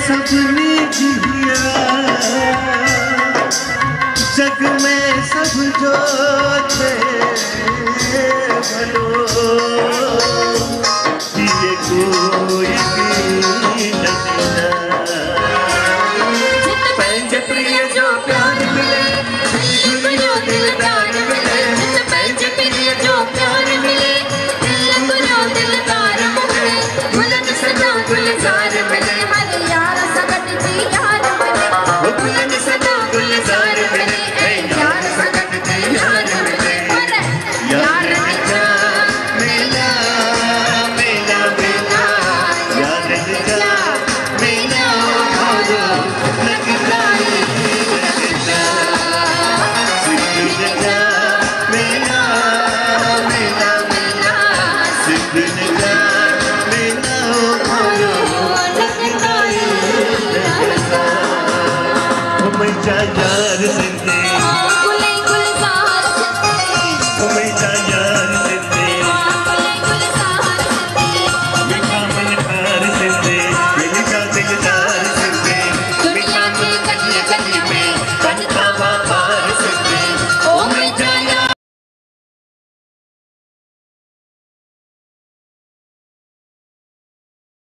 सबने जिया, जग में सब जो थे भलो, ये कोई भी नहीं। पंज प्रिय जो प्यार मिले, जो दिलदार मिले, पंज प्रिय जो प्यार मिले, दिलदार मिले, बुलंद सदा गुलजार मिले, हर यार सगट जी यार मिले, बुलंद सदा गुलजार मिले, यार सगट जी यार मिले, यार मिला मिला मिला मिला, यार मिला मिला भारो लगता ही लगता, सिकंदर मिला मिला मिला, सिकंदर मिला भारो लगता ही लगता, मैं जा